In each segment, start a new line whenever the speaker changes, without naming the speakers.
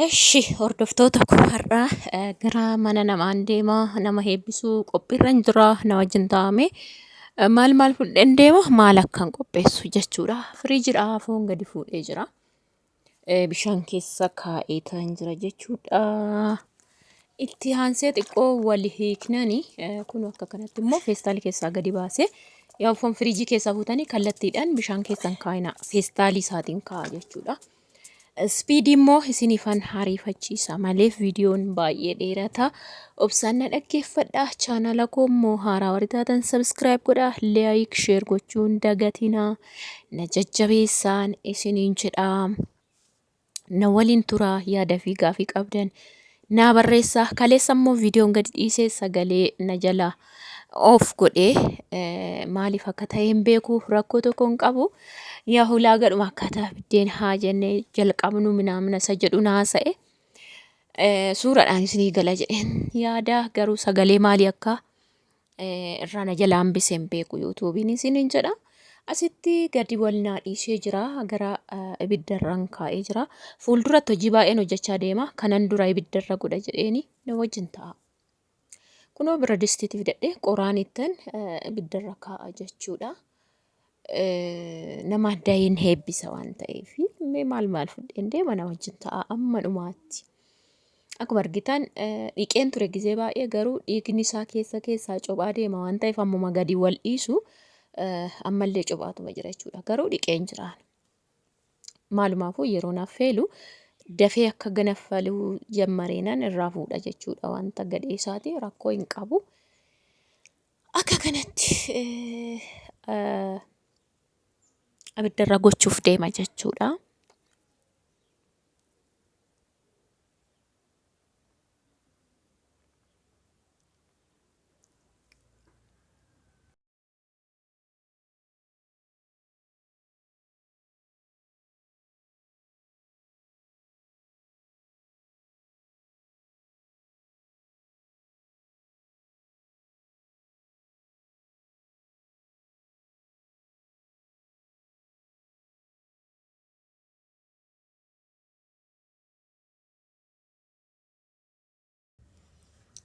Eshi hordoftoota koo har'aa gara mana namaan deemaa nama heebbisuu qophiirra hin jira na wajjin taa'ame maal fudheen deema maal akkan qopheessu jechuudha. Firiijidhaa foon gadi fuudhee jira. Bishaan keessa kaa'ee tan jira jechuudha. Itti aansee xiqqoo wal hiiknani kun akka kanatti immoo feestaalii keessaa gadi baasee yaa foon firiijii keessaa fuutanii kallattiidhaan bishaan keessan kaa'ina feestaalii isaatiin kaa'a jechuudha. Spiidii immoo isinifan hariifachiisa malee viidiyoon baay'ee dheerata. Obsaan na dhaggeeffadha. Chaanala koo immoo haaraa warri taatan sabskiraayib godhaa. Laayik sheer gochuun dagatina. Na jajjabeessaan isiniin jedhaa. Na waliin turaa yaada fi gaafii qabdan. Na barreessaa kaleessa immoo viidiyoon gadi dhiisee sagalee na jala of godhee maaliif akka ta'e hin beeku rakkoo tokko hin qabu. Yaa hulaa gadhuma akkaataa biddeen haa jennee jalqabnu minaamina isa jedhu naasa'e. Suuraadhaan isinii gala jedheen yaada garuu sagalee maalii akka irraa na jala hambisee hin beeku yuutuubiin isiniin jedha. Asitti gadi wal naa dhiisee jira gara ibiddarraan kaa'ee jira. Fuulduratti hojii baay'een hojjechaa deema. Kanan dura ibiddarra godha jedheeni na wajjin ta'a. Kunoo bira distiitiif dadhee qoraan ittiin ibiddarra kaa'a jechuudha. Nama addaa hin heebbisa waan ta'eef maal fudheen deema na wajjin ta'a amma dhumaatti. Akkuma argitan dhiqeen ture gizee baay'ee garuu dhiigni isaa keessaa cophaa deema waan ta'eef ammuma gadi wal dhiisu ammallee cophaatuma jira jechuudha. Garuu dhiqeen jiraan. Maalumaafuu yeroo naaf feelu dafee akka ganaffaluu jammareenan irraa fuudha jechuudha wanta gadhee isaati rakkoo hin qabu. Akka kanatti abiddarra gochuuf deema jechuudha.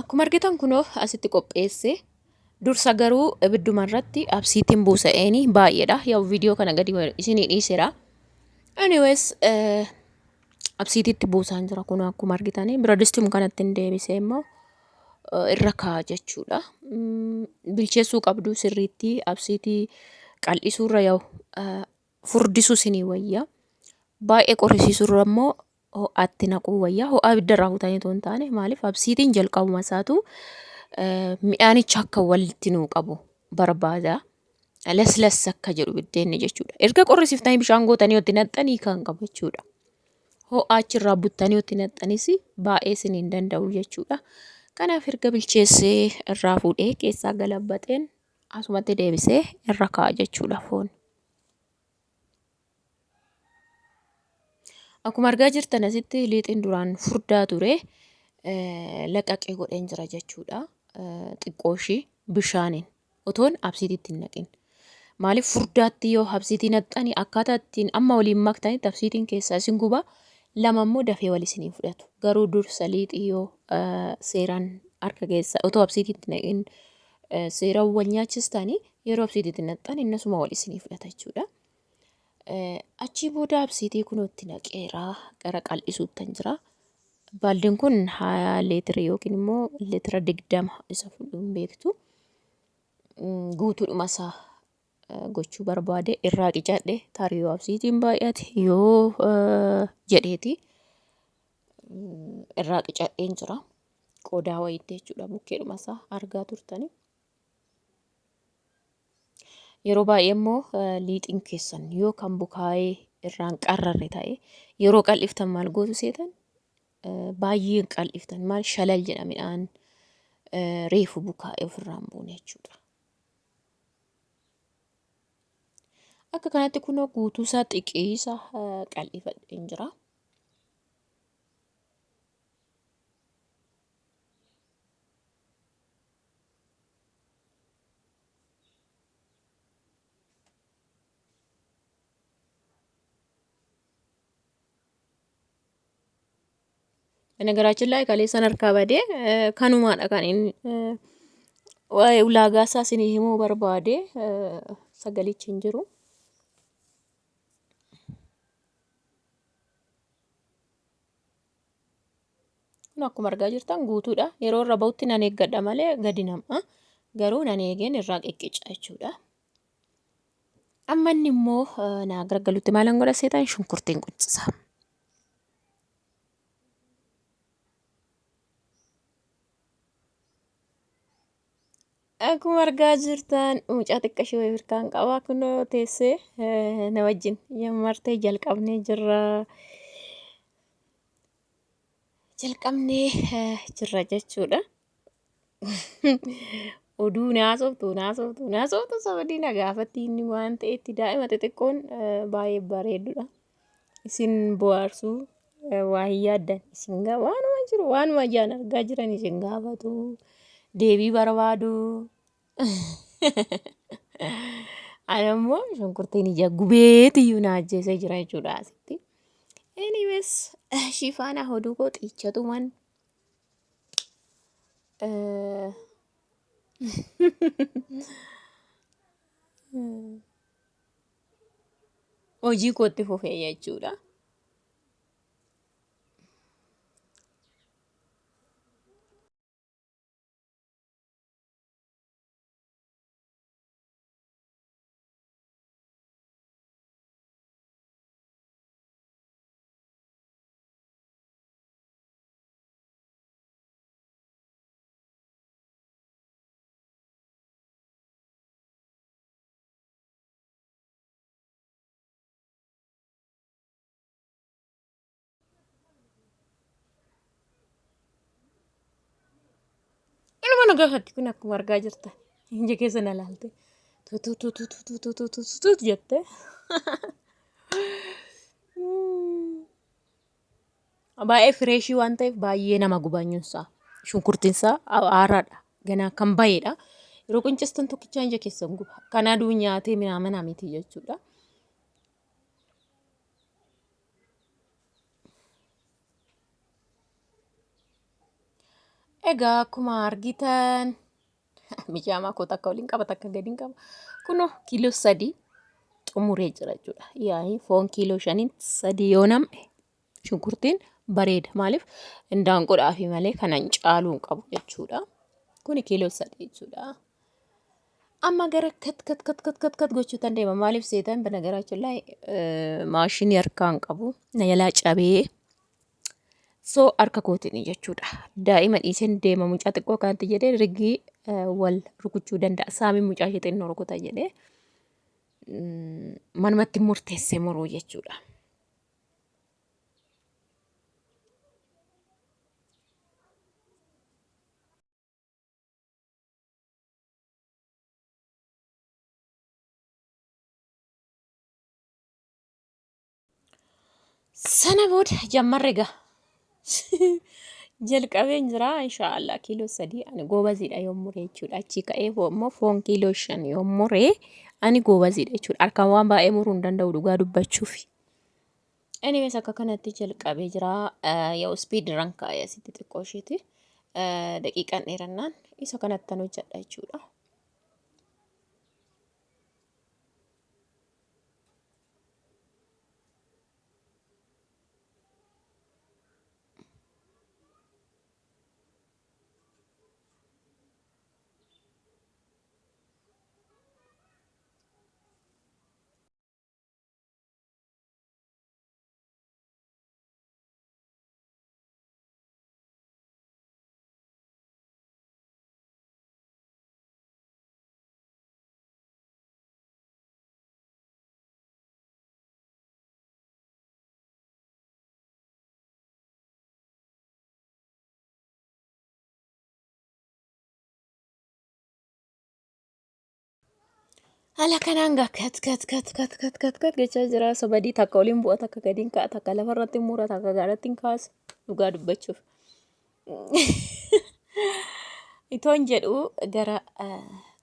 Akkuma argitan kunoo asitti qopheesse dursa garuu ibidduma irratti absiitiin buusa'eeni baay'eedha. Yaa viidiyoo kana gadi isinii dhiiseera. Anyways absiititti buusaan jira kunoo akkuma argitanii bira distiin kanatti hin deebisee immoo irra kaa'a jechuudha. Bilcheessuu qabdu sirriitti absiitii qal'isuurra yoo furdisuu isinii wayya. Baay'ee qorrisiisuurra immoo ho'aatti naquu wayyaa ho'aa ibiddarraa fuutanii otoo hin taane maaliif absiitiin jalqabuma isaatu midhaanicha akka walitti nuu qabu barbaada. Laslas akka jedhu biddeenni jechuudha. Erga qorrisiiftanii bishaan gootanii itti naqxanii kan qabu jechuudha. Ho'aa achirraa buttanii itti naqxanis baay'ee isin hin danda'u jechuudha. Kanaaf erga bilcheessee irraa fuudhee keessaa galabbaxeen asumatti deebisee irra kaa'a jechuudha foon. Akkuma argaa jirtan asitti liixiin duraan furdaa ture laqaqee godheen jira jechuudha. Xiqqoo ishii bishaaniin otoon absiitiitti hin naqin. Maaliif furdaatti yoo absiitii naqxanii akkaataa ittiin amma waliin maktanitti absiitiin keessaa isin guba lama immoo dafee wal isinii fudhatu. Garuu dursa liixii yoo seeraan harka keessa otoo absiitiitti naqin seeraan wal nyaachistanii yeroo absiitiitti naqxan innasuma wal isinii fudhata jechuudha. Achii booda absiitii kunootti naqeeraa gara qal'isuuttan jira. Baaldiin kun 20 leetirii yookiin immoo leetira 20 isa fudhuun beektu. Guutuudhuma isaa gochuu barbaade irraa qicadhe tarii yoo absiitiin baay'ate yoo jedheeti irraa qicadheen jira. Qodaa wayiitti jechuudha bukkeedhuma isaa argaa turtanii. Yeroo baay'ee immoo liixiin keessan yoo kan bukaa'ee irraan qarrarre ta'e yeroo qal'iftan maal gootu seetan baay'een qal'iftan maal shalal jedha midhaan reefu bukaa'ee ofirraan buune jechuudha. Akka kanatti kunoo guutuusaa xiqqeessa qal'ifadheen jira. Negaraachin ላይ kaleessan harkaa badee kanumaadha kan inni waa'ee ulaagaa isaa isinii himuu barbaade sagalichi hin jiru. Kun akkuma argaa jirtan guutuudha. Yeroo irra ba'utti nan eeggadha malee gadi nama. Garuu nan eegeen irraa qiqqica jechuudha. Amma inni immoo naa gargalutti maalan godha seetaan shunkurtiin quncisa. Akkuma argaa jirtan mucaa xiqqashee wayii hirkaan qabaa kunoo teessee na wajjin yammartee jalqabnee jirra. Jalqabnee jirra jechuudha. Oduu naasoftu sababii na gaafatti inni waan ta'etti daa'ima xixiqqoon baay'ee bareedduudha. Isin bohaarsuu waa hin yaaddan isin waanuma jiru waanuma ijaan argaa jiran isin gaafatu deebii barbaadu. Ani ammoo shunkurtiin ija gubeetiyyuu na ajjeesee jira jechuudha asitti. Anyways shifaana oduu koo xiichatuman hojii kootti fufee jechuudha. Ilma nagaa fakki kun akkuma argaa jirtan ija keessa na laalte tutututututututututu jette. Baay'ee fireeshii waan ta'eef baay'ee nama gubanyunsaa shunkurtiinsaa haaraadha ganaa kan baheedha. Yeroo quncistan tokkichaa ija keessa guba. Kan aduu nyaatee minamana miti jechuudha. Egaa akkuma argitan mijaamaa koo takka waliin qaba takka gadi hin qaba. Kunoo kiiloo 3 xumuree jira jechuudha. Yaa'ii foon kiiloo 5 3 yoo nam'e shunkurtiin bareeda. Maaliif indaanqoodhaa fi malee kanan caaluu hin qabu jechuudha. Kuni kiiloo 3 jechuudha. Amma gara kat gochuutan deema. Maaliif seetan በነገራችን ላይ maashinii harkaan qabu na jalaa cabee so harka kootiin jechuudha. Daa'ima dhiiseen deema mucaa xiqqoo kanatti jedhee rigii wal rukuchuu danda'a. Saamii mucaa ishee xinnoo rukuta jedhee manumatti murteessee muruu jechuudha. Sana booda jammarre egaa jalqabeen jira inshaallah kiiloo 3 ani goobaziidha yoo muree jechuudha. Achii ka'ee immoo foon kiiloo 5 yoo muree ani goobaziidha jechuudha. Harkaan waan baay'ee muruu hin danda'u dhugaa dubbachuuf. Anyways akka kanatti jalqabee jira. Yoo speed run kaa'ee asitti xiqqoo isheeti. Daqiiqaan dheerannaan isa kanattan hojjedha jechuudha. Haala kanaan kat jechaa jira. Sobadii takka waliin bu'a takka gadiin ka'a takka lafarratti mura takka gaaratti hin kaasu dhugaa dubbachuuf. Itoon jedhu gara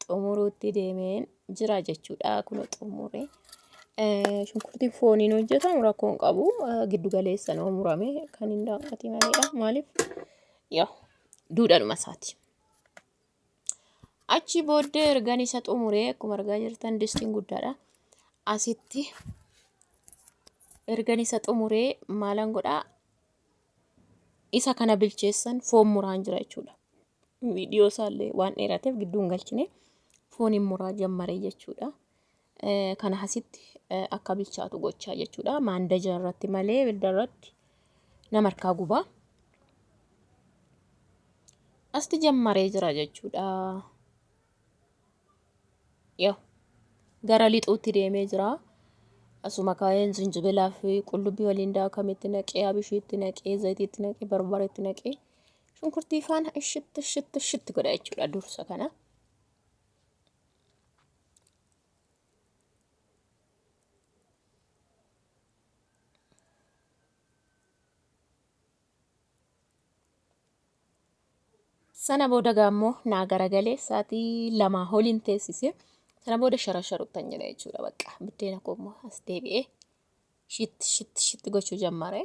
xumuruutti deemeen jira jechuudha. Kun xumuree Shunkurtiin fooniin hojjetamu rakkoon qabu giddu galeessa nama murame kan hin daangati maleedha. Maaliif yaa duudhadhuma isaati. Achi booddee ergan isa xumuree akkuma argaa jirtan distiin guddaadha. Asitti ergan isa xumuree maalan godhaa isa kana bilcheessan foon muraan jira jechuudha. Viidiyoo isaallee waan dheerateef gidduun galchine fooniin muraa jammaree jechuudha. Kana asitti akka bilchaatu gochaa jechuudha. Maandaja irratti malee ibidda irratti nama harkaa gubaa. Asti jammaree jira jechuudha. Yoo gara lixuutti deemee jira. Asuma kaayeen zinjibilaa fi qullubbii waliin daakametti naqee abishiitti naqee zayitiitti naqee barbareetti naqee shunkurtii faana ishitti godha jechuudha dursa kana. Sana booda gaammoo naa garagalee sa'aatii lamaa oliin teessisee sana booda sharasharuuttan jedha jechuudha bakka buddeena koommoo as deebi'ee shitti gochuu jammare.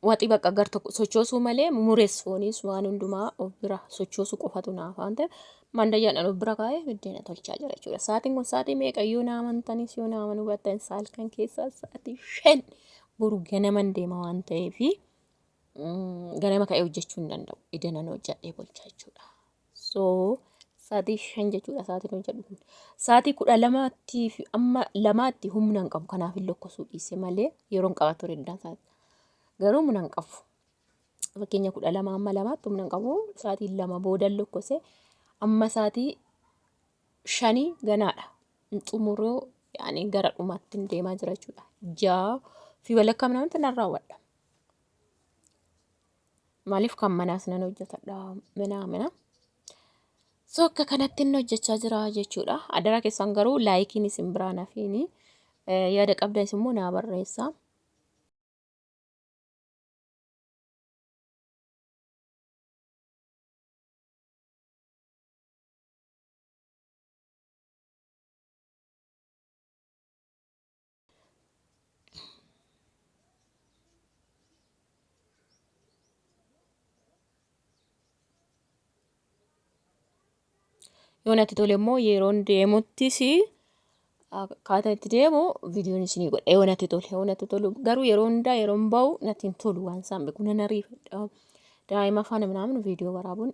Waxii bakka gar tokko sochoosuu malee murees fooniis waan hundumaa of bira sochoosuu qofatu naaf waan ta'eef maandajaan of bira kaa'ee buddeena tolchaa jira jechuudha. Sa'aatiin kun sa'aatii meeqayyuu naa amantanis yoo naa amanuu baattan saalkan keessaa sa'aatii 5 boru ganaman deema waan ta'eefi. Ganama ka'ee hojjechuu hin danda'u. Idanan hojjadhee bulchaa jechuudha. So sa'aatii 5 jechuudha sa'aatiin hojjedhu kun. Sa'aatii 12 fi amma 2tti humna hin qabu. Kanaaf hin lokkosuu dhiise malee yeroo hin qaba ture iddaan sa'aatii. Garuu humna hin qabu. Fakkeenya 12 amma 2tti humna hin qabu. Sa'aatii 2 booda lokkosee amma sa'aatii 5 ganaadha. Xumuroo yaani gara dhumaatti deemaa jira jechuudha. 6 fi walakkaa namatti nan raawwadha. Maaliif kan manaas nan hojjetadha mina. So akka kanatti inni hojjechaa jira jechuudha. Adaraa keessan garuu laayikiin isin biraan hafiini yaada qabdanis immoo naa barreessaa. Yoo natti tole immoo yeroon deemuttis akkaataa itti deemu viidiyoon isinii godha. Yoo natti tolu garuu yeroo hundaa yeroon bahu natti hin tolu waan isaan beeku nan ariifadha. Daa'ima faana minaamin viidiyoo waraabuun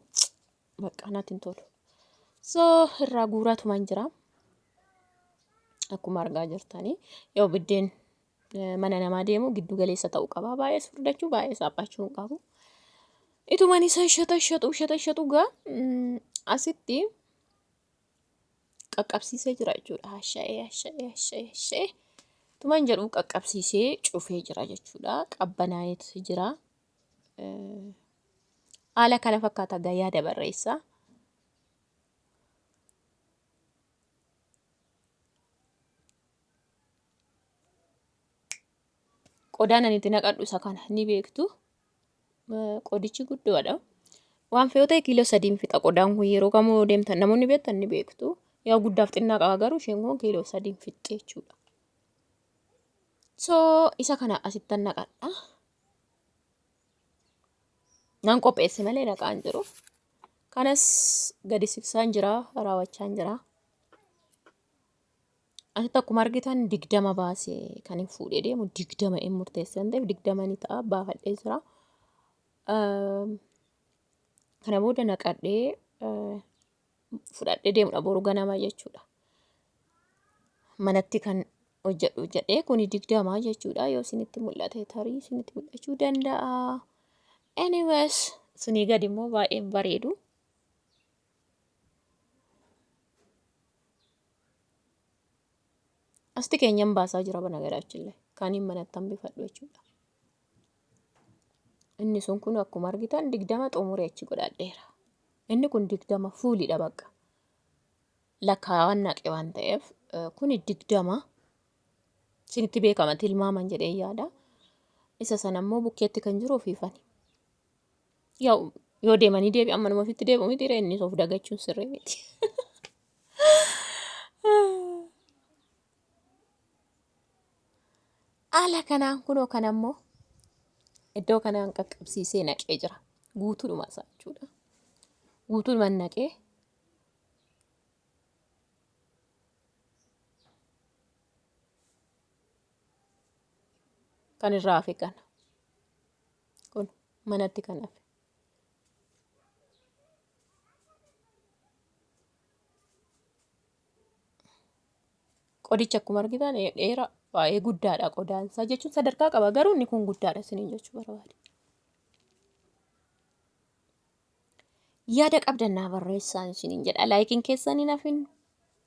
bakka natti hin tolu. So irraa guuraatumaan jira. Akkuma argaa jirtanii yoo biddeen mana namaa deemu giddu galeessa ta'uu qaba. Baay'ee furdachuu baay'ee saaphachuu hin qabu. Itumaan isa ishatu gaa asitti qaqqabsiisee jira jechuudha. Hasha'ee. Tumaan jedhu qaqqabsiisee cufee jira jechuudha. Qabbanaa'eetu jira. Haala kana fakkaata yaada barreessaa. Qodaan ani itti naqadhu isa kana ni beektu. Qodichi guddoodha. Waan fe'oo ta'e kiiloo 3 fixa qodaan kun yeroo kamuu deemtan namoonni beektan ni beektu. Yaa guddaaf xinnaa qaba garuu isheen kun kiiloo 3 fixxee jechuudha. So isa kana asittan naqadha. Nan qopheesse malee naqaan jiru. Kanas gadi siqsaan jira raawwachaan jira. Asitti akkuma argitan 20 baasee kan hin fuudhee deemu 20 hin murteessan ta'eef 20 ni ta'a baafadhee jira. Kana booda naqadhee fudhadhee deemudha boru ganama jechuudha. Manatti kan hojjedhu jedhee kuni 20 jechuudha. Yoo isinitti mul'ate tarii isinitti mul'achuu danda'a. Anyways sunii gadi immoo baay'ee bareedu. Asti keenyan baasaa jira bana garaachillee kaaniin manatti hambifadhu jechuudha. Inni sun kun akkuma argitan 20 xumuree achi godhadheera. Inni kun 20 fuulidha bakka. Lakkaawwan naqe waan ta'eef kun 20 isinitti beekama tilmaaman jedhee yaada. Isa sana immoo bukkeetti kan jiru ofiifani. Yoo deemanii deebi'an manuma ofiitti deebi'u miti inni of dagachuun sirrii miti. Haala kanaan kunoo kanammoo iddoo kanaan qaqqabsiisee naqee jira. Guutuudhuma isaa jechuudha. Guutuudhuma naqee kan irraa hafe kana. Kun manatti kan hafe. Qodicha akkuma argitan dheeraa baay'ee guddaadha qodaansaa jechuun sadarkaa qaba garuu inni kun guddaadha isiniin jechuu barbaade. Yaada qabdannaa barreessaa isiniin jedha laayikiin keessan hin hafin.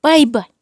Baay'ee baay'ee.